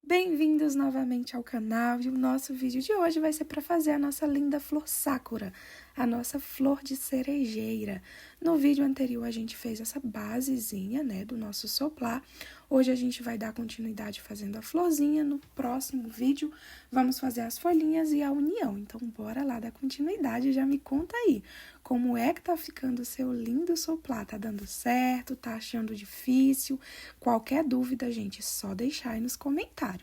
Bem-vindos novamente ao canal e o nosso vídeo de hoje vai ser para fazer a nossa linda flor Sakura, a nossa flor de cerejeira. No vídeo anterior a gente fez essa basezinha, né, do nosso soplá. Hoje a gente vai dar continuidade fazendo a florzinha. No próximo vídeo vamos fazer as folhinhas e a união. Então bora lá dar continuidade, já me conta aí como é que tá ficando o seu lindo soplá. Tá dando certo? Tá achando difícil? Qualquer dúvida, gente, é só deixar aí nos comentários.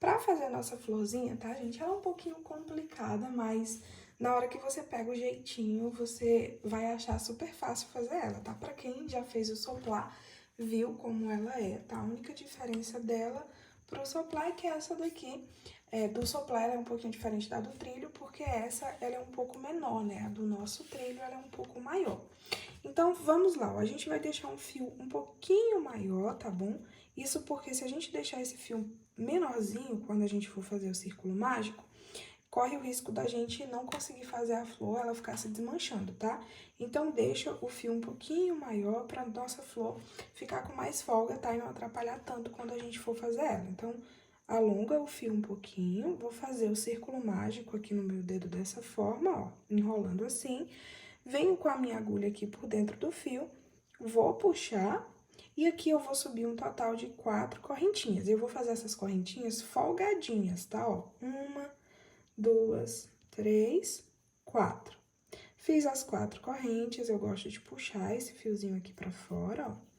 Pra fazer a nossa florzinha, tá, gente? Ela é um pouquinho complicada, mas na hora que você pega o jeitinho, você vai achar super fácil fazer ela, tá? Pra quem já fez o soplá, viu como ela é, tá? A única diferença dela pro soplá é que essa daqui, do soplá, ela é um pouquinho diferente da do trilho, porque essa, ela é um pouco menor, né? A do nosso trilho, ela é um pouco maior. Então, vamos lá, ó. A gente vai deixar um fio um pouquinho maior, tá bom? Isso porque se a gente deixar esse fio menorzinho, quando a gente for fazer o círculo mágico, corre o risco da gente não conseguir fazer a flor, ela ficar se desmanchando, tá? Então, deixa o fio um pouquinho maior pra nossa flor ficar com mais folga, tá? E não atrapalhar tanto quando a gente for fazer ela. Então, alonga o fio um pouquinho, vou fazer o círculo mágico aqui no meu dedo dessa forma, ó, enrolando assim. Venho com a minha agulha aqui por dentro do fio, vou puxar e aqui eu vou subir um total de 4 correntinhas. Eu vou fazer essas correntinhas folgadinhas, tá? Ó, 1, 2, 3, 4. Fiz as 4 correntes, eu gosto de puxar esse fiozinho aqui pra fora, ó.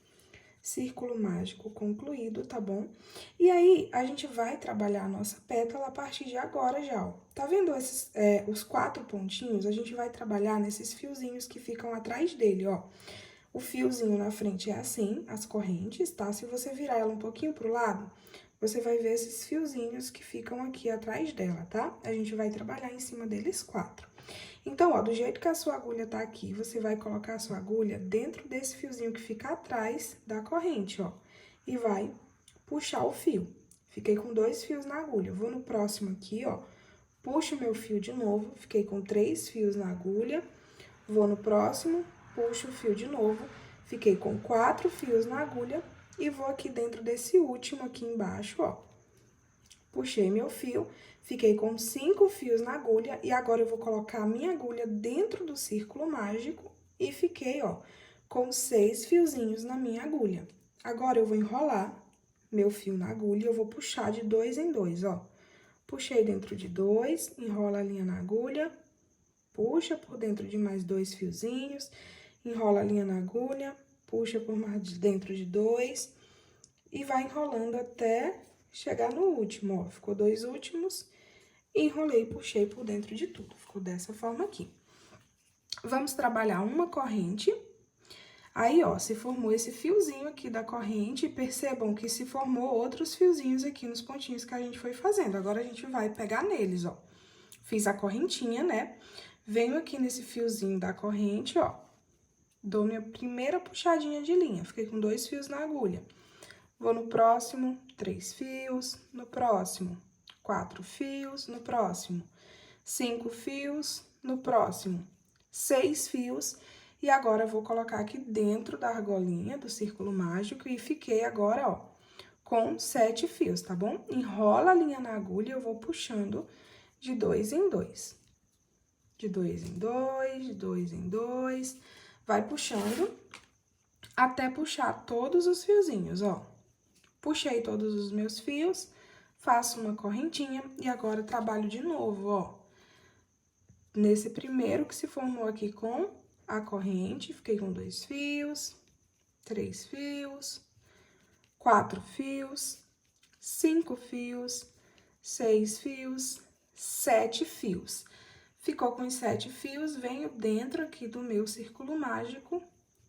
Círculo mágico concluído, tá bom? E aí, a gente vai trabalhar a nossa pétala a partir de agora já, ó. Tá vendo esses, os 4 pontinhos? A gente vai trabalhar nesses fiozinhos que ficam atrás dele, ó. O fiozinho na frente é assim, as correntes, tá? Se você virar ela um pouquinho pro lado, você vai ver esses fiozinhos que ficam aqui atrás dela, tá? A gente vai trabalhar em cima deles 4. Então, ó, do jeito que a sua agulha tá aqui, você vai colocar a sua agulha dentro desse fiozinho que fica atrás da corrente, ó. E vai puxar o fio. Fiquei com 2 fios na agulha. Vou no próximo aqui, ó. Puxo o meu fio de novo, fiquei com 3 fios na agulha. Vou no próximo, puxo o fio de novo, fiquei com 4 fios na agulha. E vou aqui dentro desse último aqui embaixo, ó. Puxei meu fio, fiquei com 5 fios na agulha e agora eu vou colocar a minha agulha dentro do círculo mágico e fiquei, ó, com 6 fiozinhos na minha agulha. Agora, eu vou enrolar meu fio na agulha e eu vou puxar de 2 em 2, ó. Puxei dentro de 2, enrola a linha na agulha, puxa por dentro de mais 2 fiozinhos, enrola a linha na agulha, puxa por mais dentro de 2 e vai enrolando até chegar no último, ó. Ficou 2 últimos, enrolei e puxei por dentro de tudo. Ficou dessa forma aqui. Vamos trabalhar uma corrente. Aí, ó, se formou esse fiozinho aqui da corrente, percebam que se formou outros fiozinhos aqui nos pontinhos que a gente foi fazendo. Agora, a gente vai pegar neles, ó. Fiz a correntinha, né? Venho aqui nesse fiozinho da corrente, ó. Dou minha primeira puxadinha de linha. Fiquei com 2 fios na agulha. Vou no próximo, 3 fios, no próximo, 4 fios, no próximo, 5 fios, no próximo, 6 fios. E agora, eu vou colocar aqui dentro da argolinha do círculo mágico e fiquei agora, ó, com 7 fios, tá bom? Enrola a linha na agulha e eu vou puxando de 2 em 2. De 2 em 2, de 2 em 2. Vai puxando até puxar todos os fiozinhos, ó. Puxei todos os meus fios, faço uma correntinha e agora trabalho de novo, ó. Nesse primeiro que se formou aqui com a corrente, fiquei com 2 fios, 3 fios, 4 fios, 5 fios, 6 fios, 7 fios. Ficou com os 7 fios, venho dentro aqui do meu círculo mágico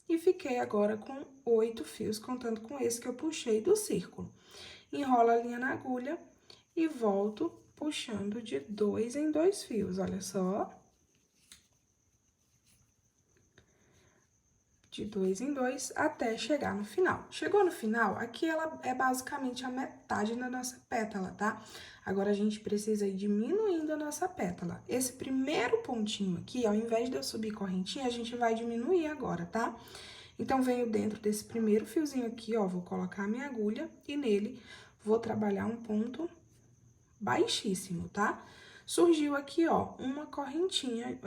e fiquei agora com 8 fios, contando com esse que eu puxei do círculo. Enrolo a linha na agulha e volto puxando de 2 em 2 fios, olha só. De 2 em 2 até chegar no final. Chegou no final, aqui ela é basicamente a metade da nossa pétala, tá? Agora, a gente precisa ir diminuindo a nossa pétala. Esse primeiro pontinho aqui, ao invés de eu subir correntinha, a gente vai diminuir agora, tá? Então, venho dentro desse primeiro fiozinho aqui, ó, vou colocar a minha agulha e nele vou trabalhar um ponto baixíssimo, tá? Surgiu aqui, ó, uma correntinha,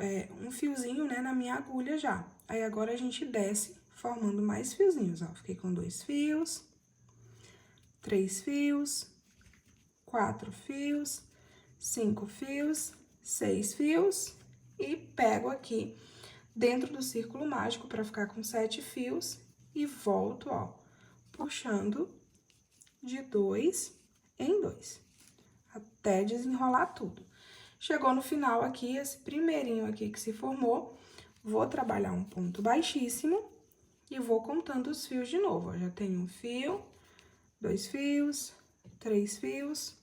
um fiozinho, né, na minha agulha já. Aí, agora, a gente desce formando mais fiozinhos, ó. Fiquei com 2 fios, 3 fios, 4 fios, 5 fios, 6 fios e pego aqui dentro do círculo mágico para ficar com 7 fios e volto, ó, puxando de 2 em 2, até desenrolar tudo. Chegou no final aqui, esse primeirinho aqui que se formou, vou trabalhar um ponto baixíssimo e vou contando os fios de novo, ó. Já tenho um fio, 2 fios, 3 fios,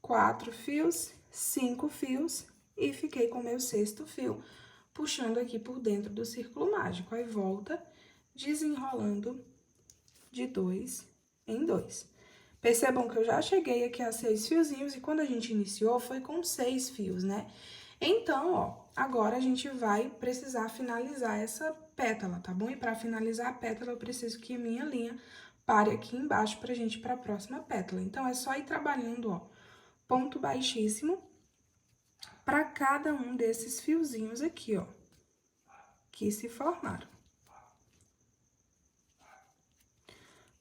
4 fios, 5 fios e fiquei com o meu 6º fio, puxando aqui por dentro do círculo mágico. Aí, volta desenrolando de 2 em 2. Percebam que eu já cheguei aqui a 6 fiozinhos e quando a gente iniciou foi com 6 fios, né? Então, ó, agora a gente vai precisar finalizar essa pétala, tá bom? E para finalizar a pétala, eu preciso que minha linha pare aqui embaixo pra gente ir pra próxima pétala. Então, é só ir trabalhando, ó, ponto baixíssimo para cada um desses fiozinhos aqui, ó, que se formaram.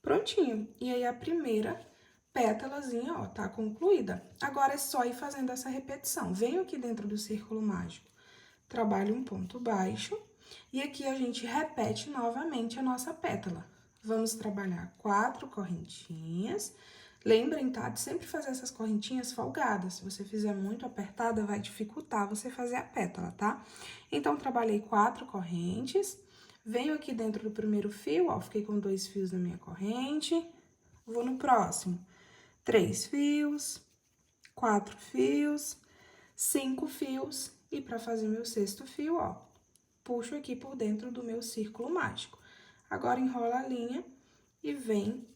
Prontinho. E aí, a primeira pétalazinha, ó, tá concluída. Agora, é só ir fazendo essa repetição. Venho aqui dentro do círculo mágico, trabalho um ponto baixo, e aqui a gente repete novamente a nossa pétala. Vamos trabalhar 4 correntinhas. Lembrem, tá, de sempre fazer essas correntinhas folgadas. Se você fizer muito apertada, vai dificultar você fazer a pétala, tá? Então, trabalhei 4 correntes. Venho aqui dentro do primeiro fio, ó, fiquei com 2 fios na minha corrente. Vou no próximo. 3 fios, 4 fios, 5 fios. E para fazer meu 6º fio, ó, puxo aqui por dentro do meu círculo mágico. Agora, enrola a linha e vem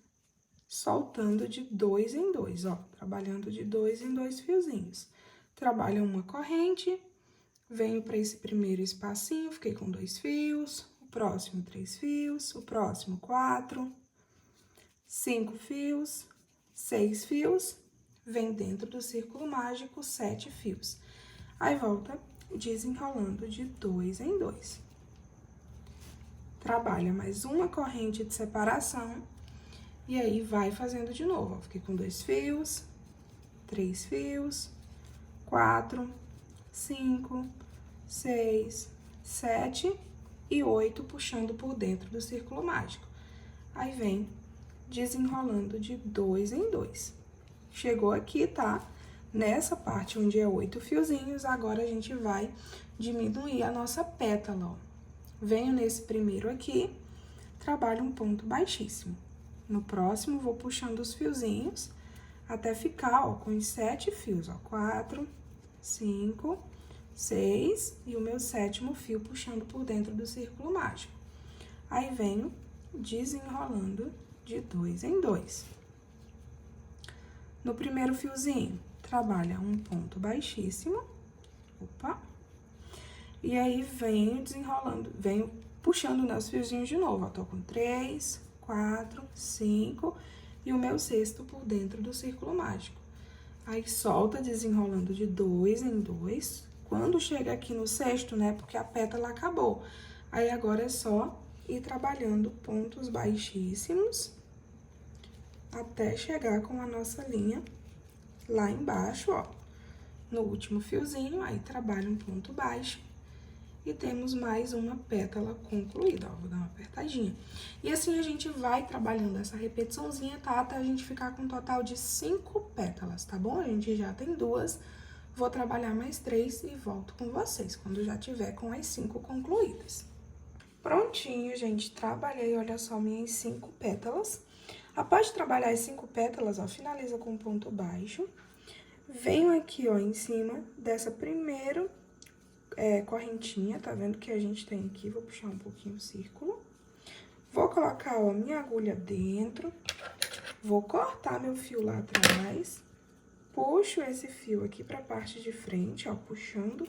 soltando de 2 em 2, ó, trabalhando de 2 em 2 fiozinhos. Trabalha uma corrente, venho para esse primeiro espacinho, fiquei com 2 fios, o próximo 3 fios, o próximo 4, 5 fios, 6 fios, vem dentro do círculo mágico 7 fios. Aí, volta desenrolando de 2 em 2. Trabalha mais uma corrente de separação. E aí, vai fazendo de novo, ó. Fiquei com 2 fios, 3 fios, 4, 5, 6, 7 e 8, puxando por dentro do círculo mágico. Aí, vem desenrolando de 2 em 2. Chegou aqui, tá? Nessa parte onde é 8 fiozinhos, agora a gente vai diminuir a nossa pétala, ó. Venho nesse primeiro aqui, trabalho um ponto baixíssimo. No próximo, vou puxando os fiozinhos até ficar, ó, com os 7 fios, ó. 4, 5, 6 e o meu 7º fio puxando por dentro do círculo mágico. Aí, venho desenrolando de 2 em 2. No primeiro fiozinho, trabalha um ponto baixíssimo. Opa! E aí, venho desenrolando, venho puxando meus fiozinhos de novo, ó. Tô com 3, 4, 5 e o meu 6º por dentro do círculo mágico. Aí, solta desenrolando de 2 em 2. Quando chega aqui no 6º, né, porque a pétala acabou. Aí, agora é só ir trabalhando pontos baixíssimos até chegar com a nossa linha lá embaixo, ó. No último fiozinho, aí, trabalha um ponto baixo. E temos mais uma pétala concluída, ó, vou dar uma apertadinha. E assim a gente vai trabalhando essa repetiçãozinha, tá? Até a gente ficar com um total de 5 pétalas, tá bom? A gente já tem 2, vou trabalhar mais 3 e volto com vocês, quando já tiver com as 5 concluídas. Prontinho, gente, trabalhei, olha só, minhas 5 pétalas. Após trabalhar as 5 pétalas, ó, finaliza com um ponto baixo. Venho aqui, ó, em cima dessa primeira correntinha, tá vendo que a gente tem aqui? Vou puxar um pouquinho o círculo. Vou colocar, ó, minha agulha dentro. Vou cortar meu fio lá atrás. Puxo esse fio aqui pra parte de frente, ó, puxando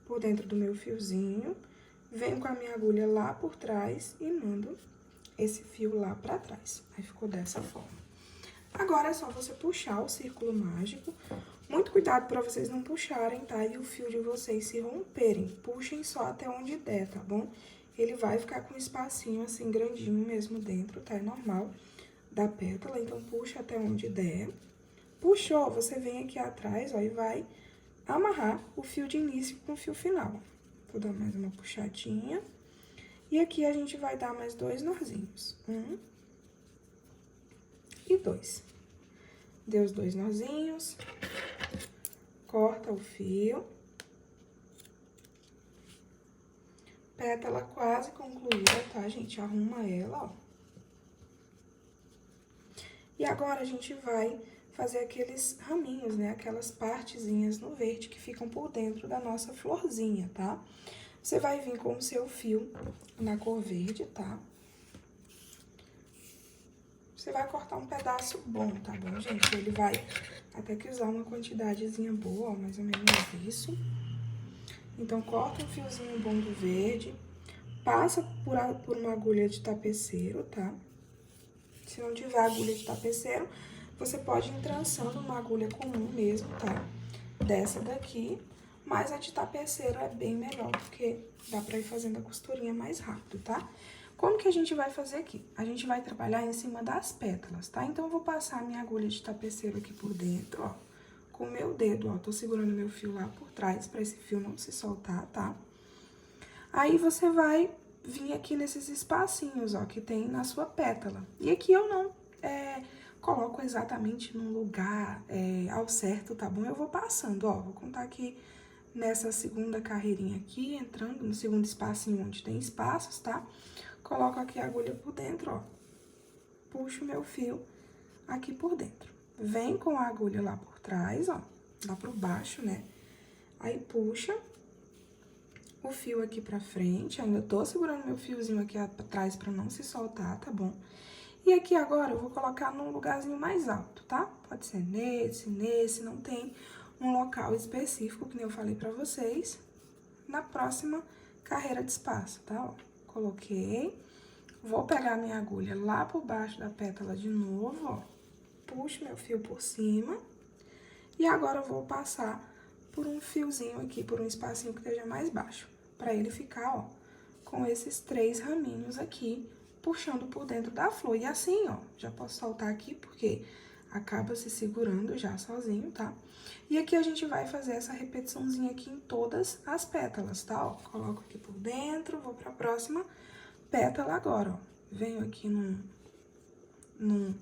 por dentro do meu fiozinho. venho com a minha agulha lá por trás e mando esse fio lá pra trás. Aí ficou dessa forma. Agora é só você puxar o círculo mágico. Muito cuidado pra vocês não puxarem, tá? E o fio de vocês se romperem. Puxem só até onde der, tá bom? Ele vai ficar com um espacinho assim, grandinho mesmo dentro, tá? É normal da pétala, então puxa até onde der. Puxou, você vem aqui atrás, ó, e vai amarrar o fio de início com o fio final. Vou dar mais uma puxadinha. E aqui a gente vai dar mais 2 nozinhos. 1 e 2. Deu os 2 nozinhos. Corta o fio. Pétala quase concluída, tá, gente? Arruma ela, ó. E agora a gente vai fazer aqueles raminhos, né? Aquelas partezinhas no verde que ficam por dentro da nossa florzinha, tá? Você vai vir com o seu fio na cor verde, tá? Você vai cortar um pedaço bom, tá bom, gente? Ele vai até que usar uma quantidadezinha boa, ó, mais ou menos isso. Então, corta um fiozinho bom do verde, passa por uma agulha de tapeceiro, tá? Se não tiver agulha de tapeceiro, você pode ir trançando uma agulha comum mesmo, tá? Dessa daqui, mas a de tapeceiro é bem melhor, porque dá pra ir fazendo a costurinha mais rápido, tá? Como que a gente vai fazer aqui? A gente vai trabalhar em cima das pétalas, tá? Então, eu vou passar a minha agulha de tapeceiro aqui por dentro, ó, com o meu dedo, ó. Tô segurando meu fio lá por trás, pra esse fio não se soltar, tá? Aí, você vai vir aqui nesses espacinhos, ó, que tem na sua pétala. E aqui eu não coloco exatamente num lugar ao certo, tá bom? Eu vou passando, ó, vou contar aqui nessa segunda carreirinha aqui, entrando no segundo espacinho onde tem espaços, tá? Coloco aqui a agulha por dentro, ó. Puxo o meu fio aqui por dentro. Vem com a agulha lá por trás, ó, lá por baixo, né? Aí, puxa o fio aqui pra frente, ainda tô segurando meu fiozinho aqui atrás pra não se soltar, tá bom? E aqui agora eu vou colocar num lugarzinho mais alto, tá? Pode ser nesse, não tem um local específico, que nem eu falei pra vocês, na próxima carreira de espaço, tá? Ó, coloquei, vou pegar minha agulha lá por baixo da pétala de novo, ó, puxo meu fio por cima, e agora eu vou passar por um fiozinho aqui, por um espacinho que esteja mais baixo, pra ele ficar, ó, com esses 3 raminhos aqui, puxando por dentro da flor. E assim, ó, já posso soltar aqui, porque acaba se segurando já sozinho, tá? E aqui a gente vai fazer essa repetiçãozinha aqui em todas as pétalas, tá? Ó, coloco aqui por dentro, vou pra próxima pétala agora, ó. Venho aqui num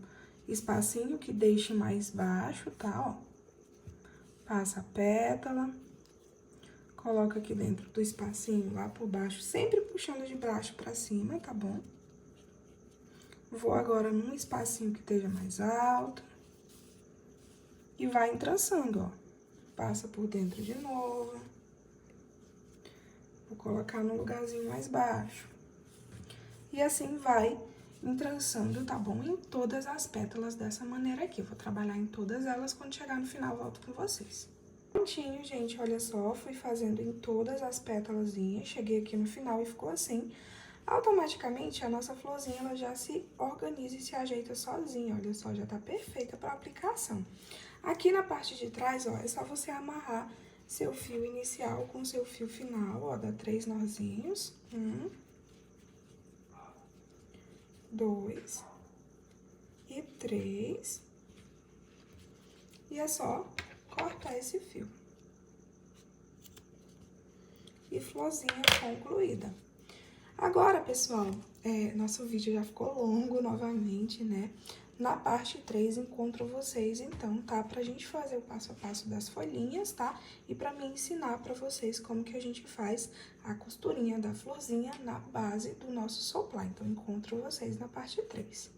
espacinho que deixe mais baixo, tá? Ó. Passa a pétala, coloca aqui dentro do espacinho lá por baixo, sempre puxando de baixo pra cima, tá bom? Vou agora num espacinho que esteja mais alto. E vai entrançando, ó. Passa por dentro de novo. Vou colocar no lugarzinho mais baixo. E assim vai entrançando, tá bom? Em todas as pétalas dessa maneira aqui. Eu vou trabalhar em todas elas, quando chegar no final, volto com vocês. Prontinho, gente, olha só, fui fazendo em todas as pétalazinhas, cheguei aqui no final e ficou assim. Automaticamente, a nossa florzinha, ela já se organiza e se ajeita sozinha, olha só, já tá perfeita para aplicação. Aqui na parte de trás, ó, é só você amarrar seu fio inicial com seu fio final, ó, dá 3 nozinhos. 1, 2 e 3. E é só cortar esse fio. E florzinha concluída. Agora, pessoal, nosso vídeo já ficou longo novamente, né? Na parte 3, encontro vocês, então, tá? Pra gente fazer o passo a passo das folhinhas, tá? E pra mim ensinar pra vocês como que a gente faz a costurinha da florzinha na base do nosso soplar. Então, encontro vocês na parte 3.